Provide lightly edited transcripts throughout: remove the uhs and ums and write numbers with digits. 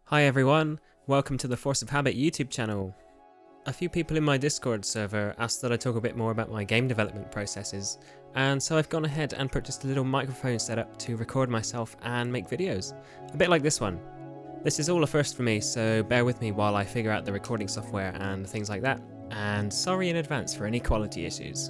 Hi everyone, welcome to the Force of Habit YouTube channel. A few people in my Discord server asked that I talk a bit more about my game development processes, and so I've gone ahead and purchased a little microphone setup to record myself and make videos, a bit like this one. This is all a first for me, so bear with me while I figure out the recording software and things like that, and sorry in advance for any quality issues.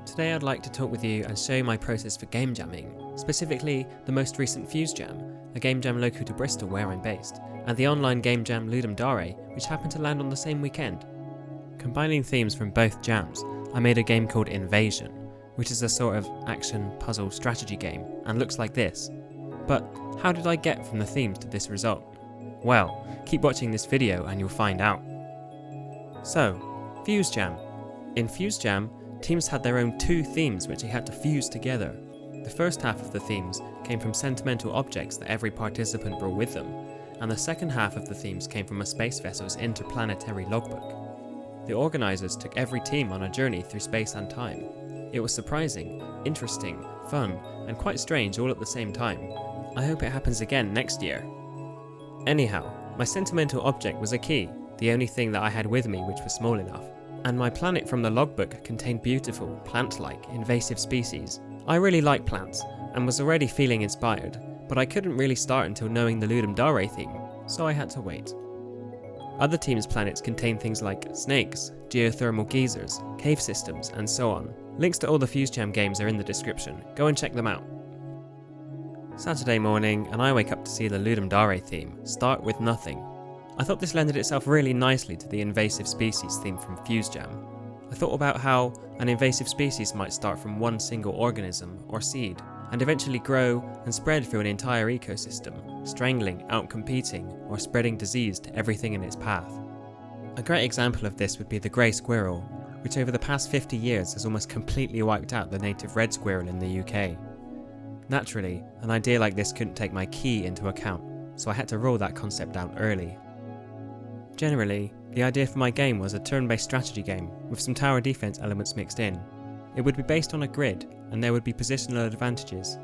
Today I'd like to talk with you and show you my process for game jamming, specifically the most recent Fuse Jam, a game jam local to Bristol where I'm based, and the online game jam Ludum Dare, which happened to land on the same weekend. Combining themes from both jams, I made a game called Invasion, which is a sort of action puzzle strategy game, and looks like this. But how did I get from the themes to this result? Well, keep watching this video and you'll find out. So, Fuse Jam. In Fuse Jam, teams had their own two themes which they had to fuse together. The first half of the themes came from sentimental objects that every participant brought with them, and the second half of the themes came from a space vessel's interplanetary logbook. The organisers took every team on a journey through space and time. It was surprising, interesting, fun, and quite strange all at the same time. I hope it happens again next year. Anyhow, my sentimental object was a key, the only thing that I had with me which was small enough, and my planet from the logbook contained beautiful, plant-like, invasive species. I really like plants, and was already feeling inspired, but I couldn't really start until knowing the Ludum Dare theme, so I had to wait. Other teams' planets contain things like snakes, geothermal geysers, cave systems, and so on. Links to all the Fuse Jam games are in the description, go and check them out. Saturday morning, and I wake up to see the Ludum Dare theme, Start With Nothing. I thought this lended itself really nicely to the invasive species theme from Fuse Jam. I thought about how an invasive species might start from one single organism or seed, and eventually grow and spread through an entire ecosystem, strangling, outcompeting, or spreading disease to everything in its path. A great example of this would be the grey squirrel, which over the past 50 years has almost completely wiped out the native red squirrel in the UK. Naturally, an idea like this couldn't take my key into account, so I had to rule that concept out early. Generally, the idea for my game was a turn-based strategy game with some tower defense elements mixed in. It would be based on a grid, and there would be positional advantages.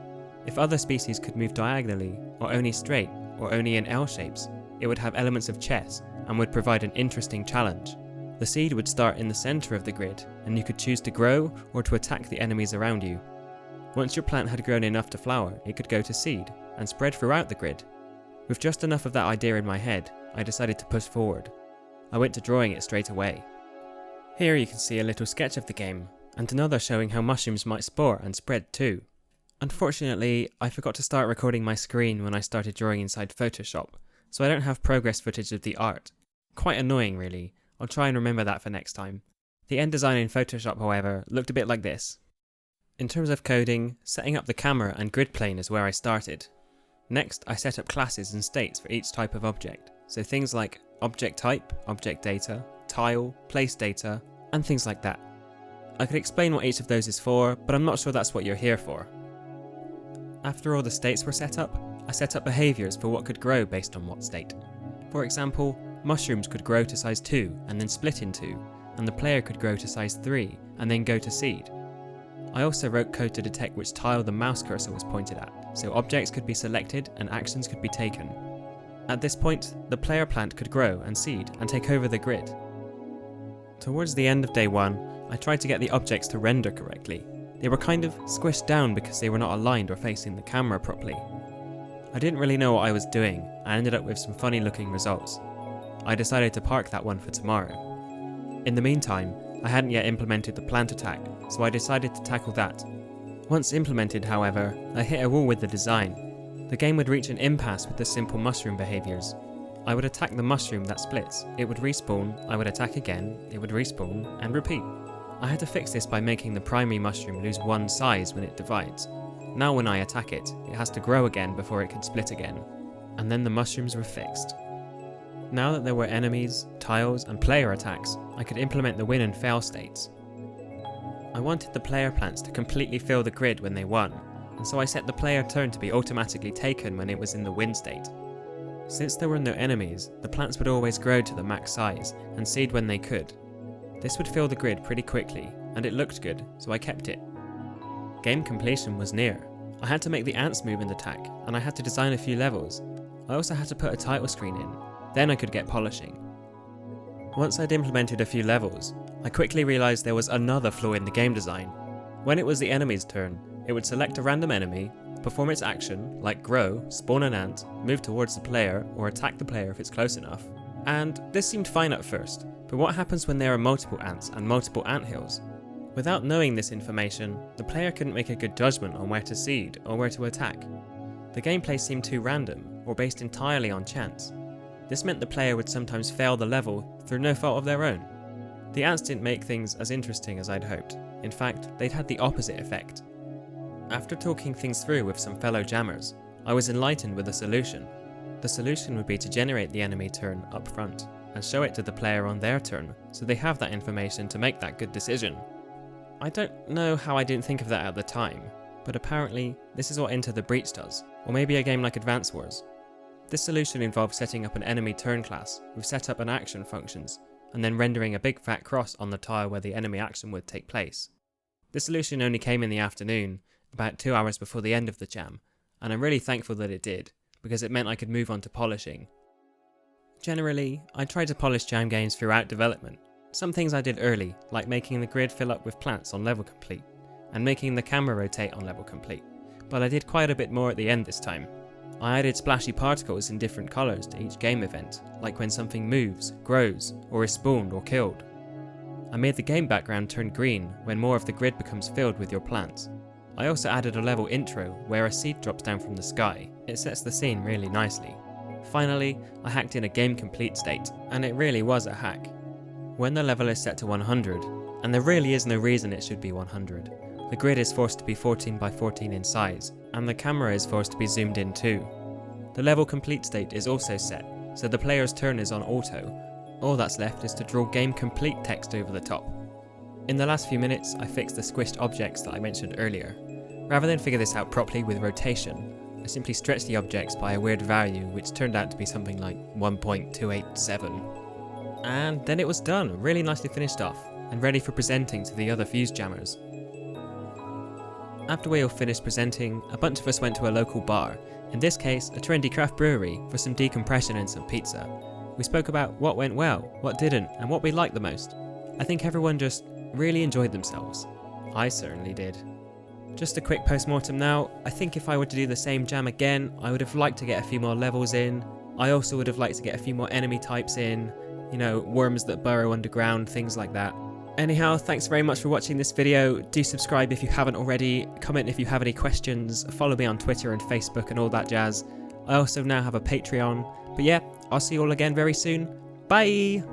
If other species could move diagonally, or only straight, or only in L shapes, it would have elements of chess and would provide an interesting challenge. The seed would start in the centre of the grid, and you could choose to grow or to attack the enemies around you. Once your plant had grown enough to flower, it could go to seed and spread throughout the grid. With just enough of that idea in my head, I decided to push forward. I went to drawing it straight away. Here you can see a little sketch of the game, and another showing how mushrooms might spore and spread too. Unfortunately, I forgot to start recording my screen when I started drawing inside Photoshop, so I don't have progress footage of the art. Quite annoying really, I'll try and remember that for next time. The end design in Photoshop, however, looked a bit like this. In terms of coding, setting up the camera and grid plane is where I started. Next, I set up classes and states for each type of object, so things like object type, object data, tile, place data, and things like that. I could explain what each of those is for, but I'm not sure that's what you're here for. After all the states were set up, I set up behaviours for what could grow based on what state. For example, mushrooms could grow to size 2 and then split in 2, and the player could grow to size 3 and then go to seed. I also wrote code to detect which tile the mouse cursor was pointed at, so objects could be selected and actions could be taken. At this point, the player plant could grow and seed and take over the grid. Towards the end of day 1, I tried to get the objects to render correctly. They were kind of squished down because they were not aligned or facing the camera properly. I didn't really know what I was doing, and ended up with some funny looking results. I decided to park that one for tomorrow. In the meantime, I hadn't yet implemented the plant attack, so I decided to tackle that. Once implemented, however, I hit a wall with the design. The game would reach an impasse with the simple mushroom behaviours. I would attack the mushroom that splits, it would respawn, I would attack again, it would respawn, and repeat. I had to fix this by making the primary mushroom lose one size when it divides. Now when I attack it, it has to grow again before it can split again. And then the mushrooms were fixed. Now that there were enemies, tiles, and player attacks, I could implement the win and fail states. I wanted the player plants to completely fill the grid when they won, and so I set the player turn to be automatically taken when it was in the win state. Since there were no enemies, the plants would always grow to the max size, and seed when they could. This would fill the grid pretty quickly, and it looked good, so I kept it. Game completion was near. I had to make the ants move and attack, and I had to design a few levels. I also had to put a title screen in, then I could get polishing. Once I'd implemented a few levels, I quickly realised there was another flaw in the game design. When it was the enemy's turn, it would select a random enemy, perform its action, like grow, spawn an ant, move towards the player, or attack the player if it's close enough. And this seemed fine at first, but what happens when there are multiple ants and multiple anthills? Without knowing this information, the player couldn't make a good judgment on where to seed or where to attack. The gameplay seemed too random, or based entirely on chance. This meant the player would sometimes fail the level through no fault of their own. The ants didn't make things as interesting as I'd hoped. In fact, they'd had the opposite effect. After talking things through with some fellow jammers, I was enlightened with a solution. The solution would be to generate the enemy turn up front, and show it to the player on their turn, so they have that information to make that good decision. I don't know how I didn't think of that at the time, but apparently this is what Enter the Breach does, or maybe a game like Advance Wars. This solution involves setting up an enemy turn class with setup and action functions, and then rendering a big fat cross on the tile where the enemy action would take place. This solution only came in the afternoon, about 2 hours before the end of the jam, and I'm really thankful that it did, because it meant I could move on to polishing. Generally, I tried to polish jam games throughout development. Some things I did early, like making the grid fill up with plants on level complete, and making the camera rotate on level complete, but I did quite a bit more at the end this time. I added splashy particles in different colours to each game event, like when something moves, grows, or is spawned or killed. I made the game background turn green when more of the grid becomes filled with your plants. I also added a level intro where a seed drops down from the sky. It sets the scene really nicely. Finally, I hacked in a game complete state, and it really was a hack. When the level is set to 100, and there really is no reason it should be 100, the grid is forced to be 14 by 14 in size, and the camera is forced to be zoomed in too. The level complete state is also set, so the player's turn is on auto. All that's left is to draw game complete text over the top. In the last few minutes, I fixed the squished objects that I mentioned earlier. Rather than figure this out properly with rotation, I simply stretched the objects by a weird value which turned out to be something like 1.287. And then it was done, really nicely finished off, and ready for presenting to the other Fuse jammers. After we all finished presenting, a bunch of us went to a local bar, in this case a trendy craft brewery, for some decompression and some pizza. We spoke about what went well, what didn't, and what we liked the most. I think everyone just really enjoyed themselves. I certainly did. Just a quick post-mortem now. I think if I were to do the same jam again, I would have liked to get a few more levels in. I also would have liked to get a few more enemy types in, worms that burrow underground, things like that. Anyhow, thanks very much for watching this video. Do subscribe if you haven't already, comment if you have any questions, follow me on Twitter and Facebook and all that jazz. I also now have a Patreon. But yeah, I'll see you all again very soon. Bye!